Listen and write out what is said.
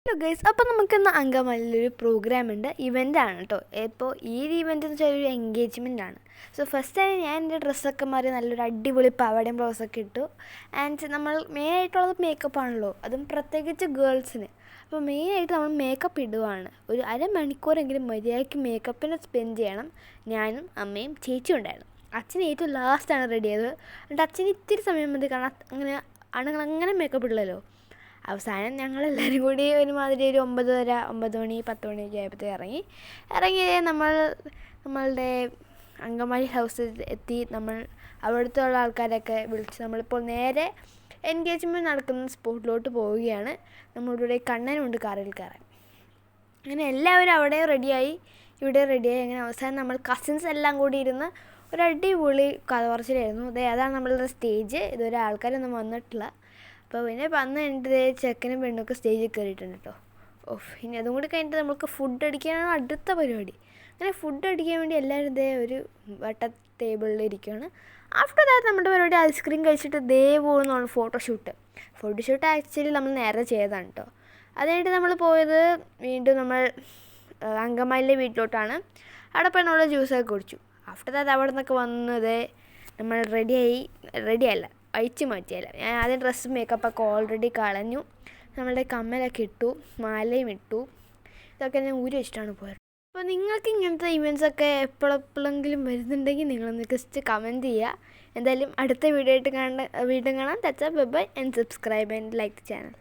Hello guys, അപ്പോൾ നമുക്കിന്ന് അങ്കമാലിയിലൊരു programme ഉണ്ട്. ഇവൻ്റാണ് കേട്ടോ. ഇപ്പോൾ ഈ ഒരു ഇവൻ്റ് എന്ന് വെച്ചാൽ ഒരു എൻഗേജ്മെൻ്റ് ആണ്. സോ ഫസ്റ്റ് ടൈം ഞാൻ എൻ്റെ ഡ്രസ്സൊക്കെ മാറി നല്ലൊരു അടിപൊളി പാവാടയും ബ്ലൗസൊക്കെ ഇട്ടു. ആൻഡ് നമ്മൾ മെയിനായിട്ടുള്ളത് മേക്കപ്പ് ആണല്ലോ, അതും പ്രത്യേകിച്ച് ഗേൾസിന്. അപ്പോൾ മെയിനായിട്ട് നമ്മൾ മേക്കപ്പ് ഇടുവാണ്. ഒരു അരമണിക്കൂറെങ്കിലും മര്യാദയ്ക്ക് മേക്കപ്പിന് സ്പെൻഡ് ചെയ്യണം. ഞാനും അമ്മയും ചേച്ചിയും ഉണ്ടായിരുന്നു. അച്ഛൻ ഏറ്റവും ലാസ്റ്റാണ് റെഡി ആയത്. എന്നിട്ട് അച്ഛന് ഇത്തിരി സമയം മതി, കാരണം അങ്ങനെ ആണുങ്ങൾ അങ്ങനെ മേക്കപ്പ് ഇടില്ലല്ലോ. അവസാനം ഞങ്ങളെല്ലാവരും കൂടി ഒരുമാതിരി ഒരു 9:30, 9 മണി 10 മണിയൊക്കെ ആയപ്പോഴത്തേക്ക് ഇറങ്ങി നമ്മളുടെ അങ്കമാലി ഹൗസിൽ എത്തി. നമ്മൾ അവിടുത്തെ ഉള്ള ആൾക്കാരൊക്കെ വിളിച്ച് നമ്മളിപ്പോൾ നേരെ എൻഗേജ്മെൻറ്റ് നടക്കുന്ന സ്പോട്ടിലോട്ട് പോവുകയാണ്. നമ്മളിവിടെ കണ്ണനുണ്ട് കാറിൽ കയറാൻ. അങ്ങനെ എല്ലാവരും അവിടെ റെഡിയായി, ഇവിടെ റെഡിയായി. അങ്ങനെ അവസാനം നമ്മൾ കസിൻസ് എല്ലാം കൂടി ഇരുന്ന് ഒരു അടിപൊളി കഥ പറച്ചിലായിരുന്നു. അതാണ് നമ്മളുടെ സ്റ്റേജ്. ഇതുവരെ ആൾക്കാരൊന്നും വന്നിട്ടില്ല. അപ്പോൾ പിന്നെ വന്ന് കഴിഞ്ഞിട്ട് ചെക്കനും പെണ്ണൊക്കെ സ്റ്റേജിൽ കയറിയിട്ടുണ്ട് കേട്ടോ. ഇനി അതും കൂടി കഴിഞ്ഞിട്ട് നമുക്ക് ഫുഡ് അടിക്കാനാണ് അടുത്ത പരിപാടി. അങ്ങനെ ഫുഡ് അടിക്കാൻ വേണ്ടി എല്ലാവരും ഒരു വട്ട ടേബിളിൽ ഇരിക്കുകയാണ്. ആഫ്റ്റർ ദാറ്റ് നമ്മുടെ പരിപാടി ഐസ്ക്രീം കഴിച്ചിട്ട് പോകുന്നതാണ് ഫോട്ടോഷൂട്ട് ആക്ച്വലി നമ്മൾ നേരെ ചെയ്തതാണ് കേട്ടോ. അത് കഴിഞ്ഞിട്ട് നമ്മൾ പോയത് വീണ്ടും നമ്മൾ അങ്കമാലിയിലെ വീട്ടിലോട്ടാണ്. അവിടെ പോയി നമ്മൾ ജ്യൂസൊക്കെ കുടിച്ചു. ആഫ്റ്റർ ദാറ്റ് അവിടെ നിന്നൊക്കെ വന്നത് നമ്മൾ റെഡിയല്ല, അഴിച്ചു മാറ്റിയല്ല. ഞാൻ ആദ്യം ഡ്രസ്സ് മേക്കപ്പൊക്കെ ഓൾറെഡി കളഞ്ഞു. നമ്മളുടെ കമ്മലൊക്കെ ഇട്ടു, മാലയും ഇട്ടു. ഇതൊക്കെ ഞാൻ ഊരി വെച്ചിട്ടാണ് പോയത്. അപ്പോൾ നിങ്ങൾക്ക് ഇങ്ങനത്തെ ഇവൻറ്റ്സൊക്കെ എപ്പോഴെപ്പോഴെങ്കിലും വരുന്നുണ്ടെങ്കിൽ നിങ്ങളൊന്ന് ജസ്റ്റ് കമൻറ്റ് ചെയ്യുക. എന്തായാലും അടുത്ത വീഡിയോ ആയിട്ട് വീണ്ടും കാണാം. That's bye and subscribe and like the channel.